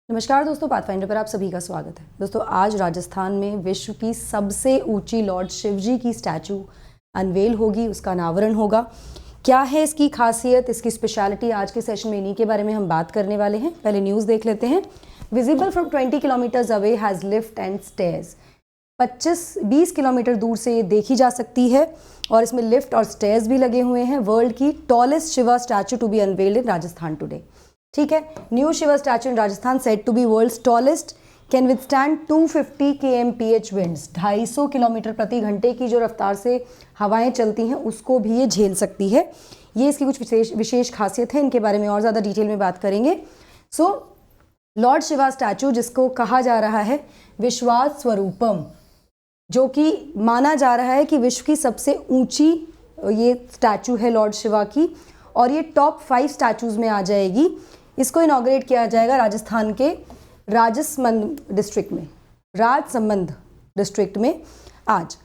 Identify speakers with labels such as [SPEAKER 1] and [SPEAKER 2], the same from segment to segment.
[SPEAKER 1] नमस्कार दोस्तों, पाथफाइंडर पर आप सभी का स्वागत है। दोस्तों, आज राजस्थान में विश्व की सबसे ऊंची लॉर्ड शिवजी की स्टैचू अनवेल होगी, उसका अनावरण होगा। क्या है इसकी खासियत, इसकी स्पेशलिटी, आज के सेशन में इन्हीं के बारे में हम बात करने वाले हैं। पहले न्यूज़ देख लेते हैं। Visible from 20 kilometres away has lift and stairs. 20 kilometre दूर से ये देखी जा सकती है और इसमें लिफ्ट और स्टेयर्स भी लगे हुए हैं। वर्ल्ड की tallest Shiva statue to be unveiled in Rajasthan today. ठीक है, new Shiva statue in Rajasthan said to be world's tallest, can withstand 250 kmph winds. 250 kilometre प्रति घंटे की जो रफ्तार से हवाएं चलती हैं उसको भी ये झेल सकती है। ये इसकी कुछ विशेष खासियत है, इनके बारे में और ज़्यादा डिटेल में बात करेंगे। लॉर्ड शिवा स्टैचू, जिसको कहा जा रहा है विश्वास स्वरूपम, जो कि माना जा रहा है कि विश्व की सबसे ऊंची ये स्टैचू है लॉर्ड शिवा की, और ये टॉप 5 स्टैचूज़ में आ जाएगी। इसको इनॉग्रेट किया जाएगा राजस्थान के राजसमंद डिस्ट्रिक्ट में आज।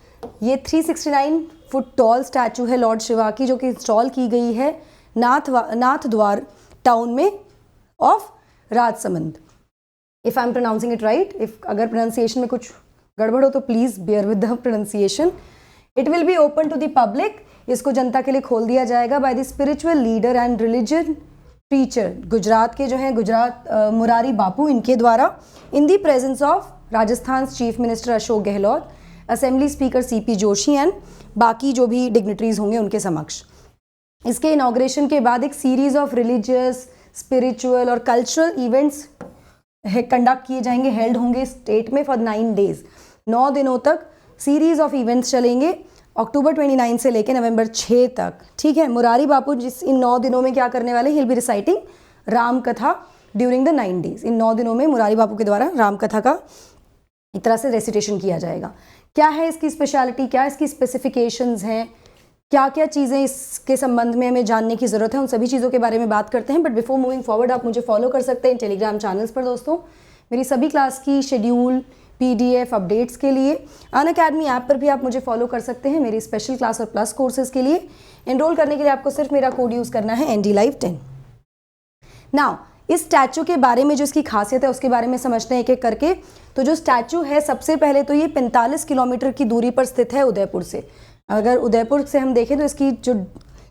[SPEAKER 1] ये 369 फुट टॉल स्टैचू है लॉर्ड शिवा की, जो कि इंस्टॉल की गई है नाथद्वार टाउन में of Rajsamand. If I am pronouncing it right, अगर प्रोनाउंसिएशन में कुछ गड़बड़ हो तो please bear with the pronunciation. It will be open to the public. इसको जनता के लिए खोल दिया जाएगा by the spiritual leader and religion teacher, Gujarat के जो हैं मुरारी बापू, इनके द्वारा, इन the presence of Rajasthan chief minister Ashok Gehlot, assembly speaker CP Joshi and बाकी जो भी डिग्निटरीज होंगे उनके समक्ष। इसके इनॉग्रेशन के बाद एक सीरीज ऑफ रिलीजियस, स्पिरिचुअल और कल्चरल इवेंट्स कंडक्ट किए जाएंगे, हेल्ड होंगे स्टेट में फॉर 9 डेज। 9 दिनों तक सीरीज ऑफ इवेंट्स चलेंगे, अक्टूबर 29 से लेकर नवंबर 6 तक। ठीक है, मुरारी बापू जिस इन 9 दिनों में क्या करने वाले, हिल बी रिसाइटिंग राम कथा ड्यूरिंग द 9 डेज। इन 9 दिनों में मुरारी बापू के द्वारा राम कथा का एक तरह से रेसिटेशन किया जाएगा। क्या है इसकी स्पेशलिटी, क्या इसकी स्पेसिफिकेशंस हैं, क्या क्या चीज़ें इसके संबंध में हमें जानने की ज़रूरत है, उन सभी चीज़ों के बारे में बात करते हैं। बट बिफोर मूविंग फॉरवर्ड, आप मुझे फॉलो कर सकते हैं टेलीग्राम चैनल्स पर। दोस्तों, मेरी सभी क्लास की शेड्यूल, PDF अपडेट्स के लिए अनअकैडमी ऐप पर भी आप मुझे फॉलो कर सकते हैं। मेरी स्पेशल क्लास और प्लस कोर्सेज के लिए एनरोल करने के लिए आपको सिर्फ मेरा कोड यूज़ करना है NDLive10। नाउ, इस स्टैचू के बारे में जो इसकी खासियत है उसके बारे में समझते हैं एक एक करके। तो जो स्टैचू है, सबसे पहले तो ये 45 किलोमीटर की दूरी पर स्थित है उदयपुर से। अगर उदयपुर से हम देखें तो इसकी जो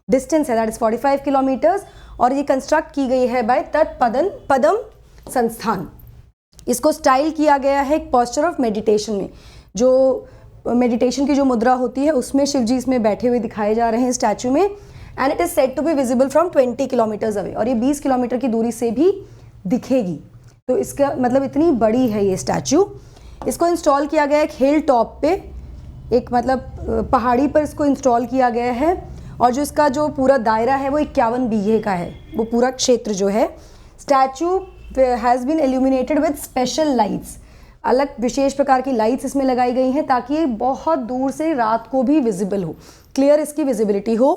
[SPEAKER 1] डिस्टेंस है दैट इज़ 45 किलोमीटर्स, और ये कंस्ट्रक्ट की गई है बाय तत्पदम संस्थान। इसको स्टाइल किया गया है एक पोस्चर ऑफ मेडिटेशन में। जो मेडिटेशन की जो मुद्रा होती है उसमें शिव जी इसमें बैठे हुए दिखाए जा रहे हैं स्टैचू में। And it is said to be visible from 20 kilometres away, और ये 20 किलोमीटर की दूरी से भी दिखेगी। तो इसका मतलब इतनी बड़ी है ये स्टैचू। इसको इंस्टॉल किया गया एक हिल टॉप पे, एक मतलब पहाड़ी पर इसको इंस्टॉल किया गया है। और जो इसका जो पूरा दायरा है वो 51 बीघे का है, वो पूरा क्षेत्र जो है। Statue has been illuminated with special lights. अलग विशेष प्रकार की लाइट्स इसमें लगाई गई हैं ताकि ये बहुत दूर से रात को भी विजिबल हो, क्लियर इसकी विजिबिलिटी हो।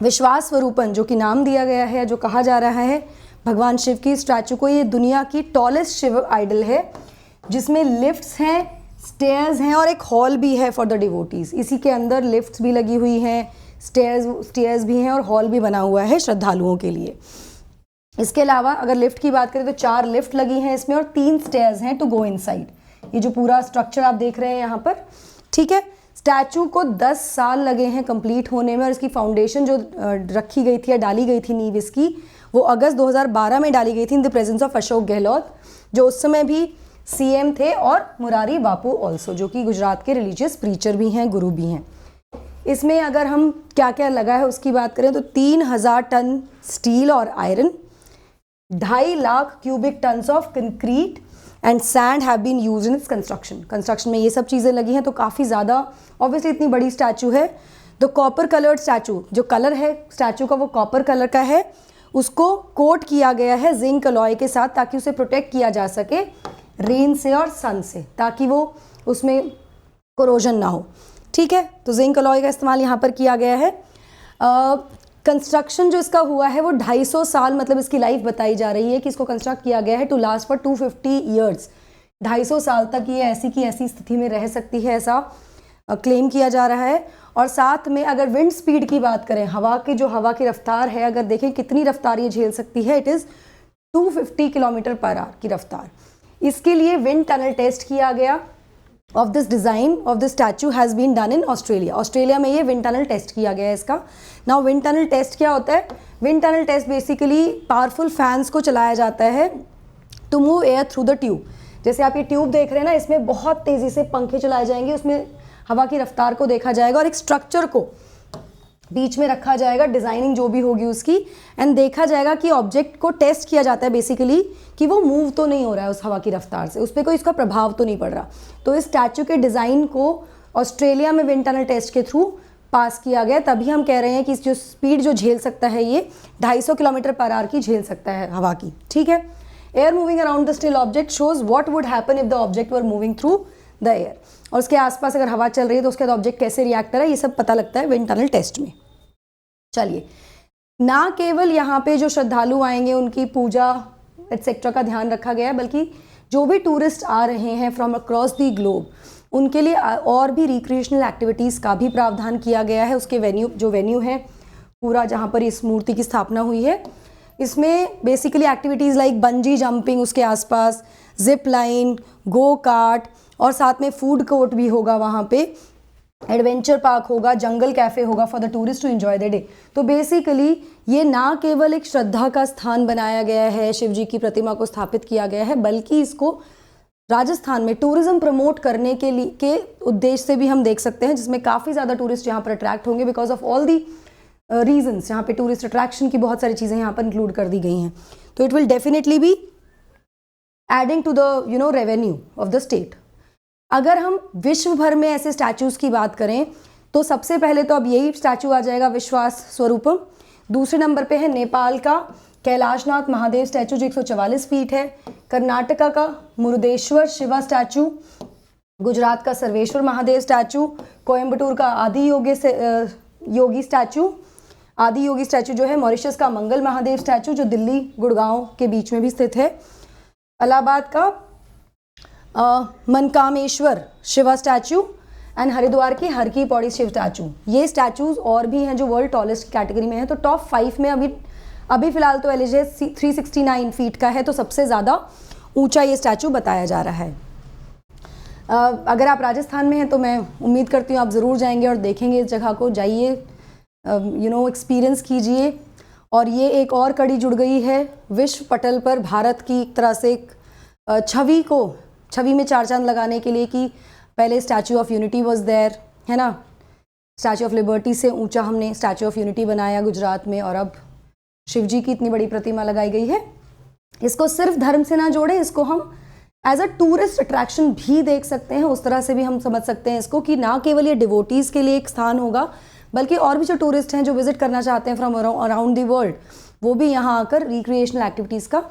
[SPEAKER 1] विश्वास स्वरूपन, जो कि नाम दिया गया है, जो कहा जा रहा है भगवान शिव की स्टैचू को, ये दुनिया की टॉलेस्ट शिव आइडल है, जिसमें लिफ्ट्स हैं, स्टेयर्स हैं और एक हॉल भी है फॉर द डिवोटीज़। इसी के अंदर लिफ्ट्स भी लगी हुई हैं, स्टेयर्स भी हैं और हॉल भी बना हुआ है श्रद्धालुओं के लिए। इसके अलावा अगर लिफ्ट की बात करें तो 4 लिफ्ट लगी हैं इसमें और 3 स्टेयर्स हैं टू गो इनसाइड। ये जो पूरा स्ट्रक्चर आप देख रहे हैं यहाँ पर, ठीक है। स्टैचू को 10 साल लगे हैं कंप्लीट होने में, और इसकी फाउंडेशन जो रखी गई थी या डाली गई थी नींव इसकी, वो अगस्त 2012 में डाली गई थी in the presence of Ashok Gehlot, जो उस समय भी CM थे, और मुरारी बापू ऑल्सो, जो कि गुजरात के रिलीजियस प्रीचर भी हैं, गुरु भी हैं। इसमें अगर हम क्या क्या लगा है उसकी बात करें तो 3000 टन स्टील और iron, 2.5 lakh cubic tons of concrete and sand have been use in its construction में ये सब चीज़ें लगी हैं। तो काफ़ी ज़्यादा, ऑब्वियसली इतनी बड़ी स्टैचू है। तो कॉपर कलर्ड स्टैचू, जो कलर है स्टैचू का वो कॉपर कलर का है, उसको कोट किया गया है जिंक अलॉय के साथ, ताकि उसे प्रोटेक्ट किया जा सके रेन से और सन से, ताकि वो उसमें कोरोजन ना हो। ठीक है, तो जिंक अलॉय का इस्तेमाल यहाँ पर किया गया है। कंस्ट्रक्शन जो इसका हुआ है वो 250 साल, मतलब इसकी लाइफ बताई जा रही है कि इसको कंस्ट्रक्ट किया गया है टू लास्ट फॉर 250 ईयर्स। 250 साल तक ये ऐसी की ऐसी स्थिति में रह सकती है, ऐसा क्लेम किया जा रहा है। और साथ में अगर विंड स्पीड की बात करें, हवा की रफ्तार है, अगर देखें कितनी रफ्तार ये झेल सकती है, it is 250 kilometre per hour की रफ्तार। इसके लिए विंड टनल टेस्ट किया गया of this design of this statue has been done in Australia. Australia में ये विंड टनल टेस्ट किया गया है इसका। नाउ विंड टनल टेस्ट क्या होता है? Wind tunnel test basically powerful fans को चलाया जाता है to move air through the tube. जैसे आप ये ट्यूब देख रहे हैं ना, इसमें बहुत तेज़ी से पंखे चलाए जाएंगे, उसमें हवा की रफ्तार को देखा जाएगा और एक स्ट्रक्चर को बीच में रखा जाएगा, डिज़ाइनिंग जो भी होगी उसकी, एंड देखा जाएगा कि ऑब्जेक्ट को टेस्ट किया जाता है बेसिकली कि वो मूव तो नहीं हो रहा है उस हवा की रफ्तार से, उस पर कोई इसका प्रभाव तो नहीं पड़ रहा। तो इस स्टैचू के डिज़ाइन को ऑस्ट्रेलिया में विंड टनल टेस्ट के थ्रू पास किया गया, तभी हम कह रहे हैं कि जो स्पीड जो झेल सकता है ये 250 किलोमीटर पर आवर की झेल सकता है हवा की, ठीक है। Air moving around the still object shows what would happen if the object were moving through the air. और उसके आसपास अगर हवा चल रही है तो उसके बाद ऑब्जेक्ट कैसे रिएक्ट कर रहा है, ये सब पता लगता है विंड टनल टेस्ट में। चलिए, ना केवल यहाँ पे जो श्रद्धालु आएंगे उनकी पूजा एटसेट्रा का ध्यान रखा गया है, बल्कि जो भी टूरिस्ट आ रहे हैं फ्रॉम अक्रॉस दी ग्लोब उनके लिए और भी रिक्रिएशनल एक्टिविटीज़ का भी प्रावधान किया गया है। उसके वेन्यू है पूरा जहाँ पर इस मूर्ति की स्थापना हुई है, इसमें basically activities like bungee jumping, उसके आसपास जिप लाइन, गो कार्ट और साथ में फूड कोर्ट भी होगा वहाँ पे, एडवेंचर पार्क होगा, जंगल कैफ़े होगा for the tourist to enjoy the day. तो बेसिकली ये ना केवल एक श्रद्धा का स्थान बनाया गया है, शिव जी की प्रतिमा को स्थापित किया गया है, बल्कि इसको राजस्थान में टूरिज्म प्रमोट करने के लिए के उद्देश्य से भी हम देख सकते हैं, जिसमें काफ़ी ज़्यादा टूरिस्ट यहाँ पर अट्रैक्ट होंगे because of all the reasons. यहाँ पे टूरिस्ट अट्रैक्शन की बहुत सारी चीज़ें यहाँ पर इंक्लूड कर दी गई हैं। तो it will definitely be adding to the revenue of the state. अगर हम विश्व भर में ऐसे स्टैचूज़ की बात करें तो सबसे पहले तो अब यही स्टैचू आ जाएगा, विश्वास स्वरूपम। दूसरे नंबर पे है नेपाल का कैलाशनाथ महादेव स्टैचू जो 144 फीट है, कर्नाटका का मुरुदेश्वर शिवा स्टैचू, गुजरात का सर्वेश्वर महादेव स्टैचू, कोयम्बटूर का आदि योगी स्टैचू जो है, मॉरिशस का मंगल महादेव स्टैचू जो दिल्ली गुड़गांव के बीच में भी स्थित है, इलाहाबाद का मनकामेश्वर शिवा स्टैचू एंड हरिद्वार की हर की पौड़ी शिव स्टैचू। ये स्टैचूज और भी हैं जो वर्ल्ड टॉलेस्ट कैटेगरी में है। तो टॉप 5 में अभी फिलहाल तो एलिजिबल 369 फीट का है, तो सबसे ज़्यादा ऊंचा ये स्टैचू बताया जा रहा है। अगर आप राजस्थान में हैं तो मैं उम्मीद करती हूँ आप ज़रूर जाएंगे और देखेंगे इस जगह को, जाइए एक्सपीरियंस कीजिए। और ये एक और कड़ी जुड़ गई है विश्व पटल पर भारत की एक तरह से छवि में चार चांद लगाने के लिए कि पहले Statue of Unity was there, है ना, स्टैचू ऑफ लिबर्टी से ऊंचा हमने स्टैचू ऑफ यूनिटी बनाया गुजरात में, और अब शिव जी की इतनी बड़ी प्रतिमा लगाई गई है। इसको सिर्फ धर्म से ना जोड़ें, इसको हम एज अ टूरिस्ट अट्रैक्शन भी देख सकते हैं, उस तरह से भी हम समझ सकते हैं इसको कि ना केवल ये डिवोटीज़ के लिए एक स्थान होगा, बल्कि और भी जो टूरिस्ट हैं जो विजिट करना चाहते हैं फ्रॉम अराउंड दी वर्ल्ड, वो भी यहाँ आकर रिक्रिएशनल एक्टिविटीज़ का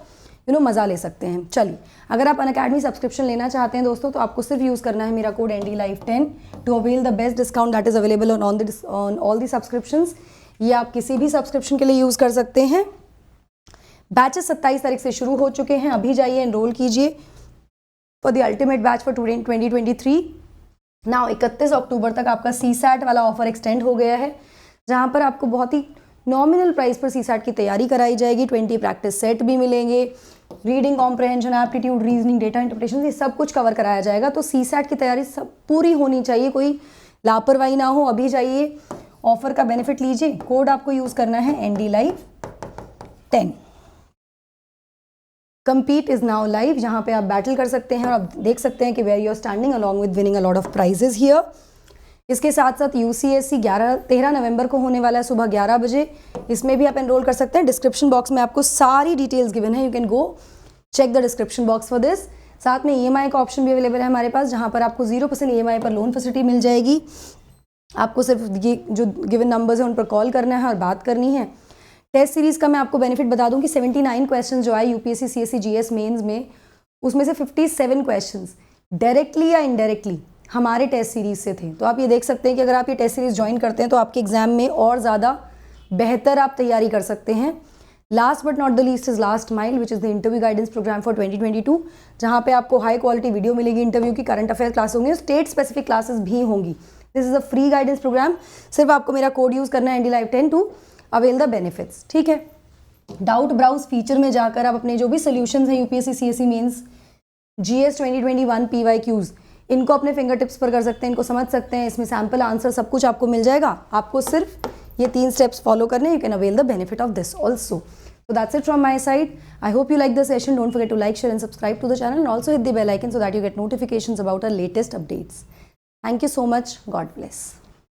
[SPEAKER 1] मज़ा ले सकते हैं। चलिए, अगर आप अनअकैडमी सब्सक्रिप्शन लेना चाहते हैं दोस्तों, तो आपको सिर्फ यूज़ करना है मेरा code NDLive10 to avail the best discount that is available on all the subscriptions. ये आप किसी भी सब्सक्रिप्शन के लिए यूज़ कर सकते हैं। बैचेस 27 तारीख से शुरू हो चुके हैं, अभी जाइए एनरोल कीजिए for the ultimate batch for 2023। Now 31 अक्टूबर तक आपका CSAT वाला ऑफर एक्सटेंड हो गया है, जहाँ पर आपको बहुत ही नॉमिनल प्राइस पर CSAT की तैयारी कराई जाएगी। 20 प्रैक्टिस सेट भी मिलेंगे, reading comprehension, aptitude, reasoning, data interpretation, ये सब कुछ कवर कराया जाएगा। तो CSAT की तैयारी सब पूरी होनी चाहिए, कोई लापरवाही ना हो। अभी जाइए, ऑफर का बेनिफिट लीजिए। कोड आपको यूज़ करना है NDLive10। Compete is now live, जहाँ पे आप बैटल कर सकते हैं और आप देख सकते हैं कि where you are standing along with winning a lot of prizes here. इसके साथ साथ UCSC 13 नवंबर को होने वाला है सुबह 11 बजे, इसमें भी आप एनरोल कर सकते हैं। डिस्क्रिप्शन बॉक्स में आपको सारी डिटेल्स गिवन है, you can go check the description box for this. साथ में EMI का ऑप्शन भी अवेलेबल है हमारे पास, जहाँ पर आपको 0% EMI पर लोन फैसिलिटी मिल जाएगी। आपको सिर्फ ये जो गिवन नंबर्स हैं उन पर कॉल करना है और बात करनी है। टेस्ट सीरीज़ का मैं आपको बेनिफिट बता दूं कि 79 क्वेश्चन जो आए UPSC CSC GS मेंस में, उसमें से 57 क्वेश्चंस डायरेक्टली या इनडायरेक्टली हमारे टेस्ट सीरीज़ से थे। तो आप ये देख सकते हैं कि अगर आप ये टेस्ट सीरीज़ ज्वाइन करते हैं तो आपके एग्जाम में और ज़्यादा बेहतर आप तैयारी कर सकते हैं। Last but not the least is last mile which is the interview guidance program for 2022, जहाँ पे आपको हाई क्वालिटी वीडियो मिलेगी इंटरव्यू की, करंट अफेयर क्लास होंगी, स्टेट स्पेसिफिक क्लासेस भी होंगी। This is a free guidance program, सिर्फ आपको मेरा कोड यूज़ करना है NDLive10 to avail the benefits, ठीक है। डाउट ब्राउज फीचर में जाकर आप अपने जो भी सोल्यूशंस हैं UPSC CSC mains GS 2021 PYQs इनको अपने फिंगर टिप्स पर कर सकते हैं, इनको समझ सकते हैं, इसमें सैम्पल आंसर सब कुछ आपको मिल जाएगा। आपको सिर्फ ये 3 स्टेप्स फॉलो करने, you can avail the benefit of this also. So that's it from my side. I hope you like the session. Don't forget to like, share and subscribe to the channel and also hit the bell icon so that you get notifications about our latest updates. Thank you so much. God bless.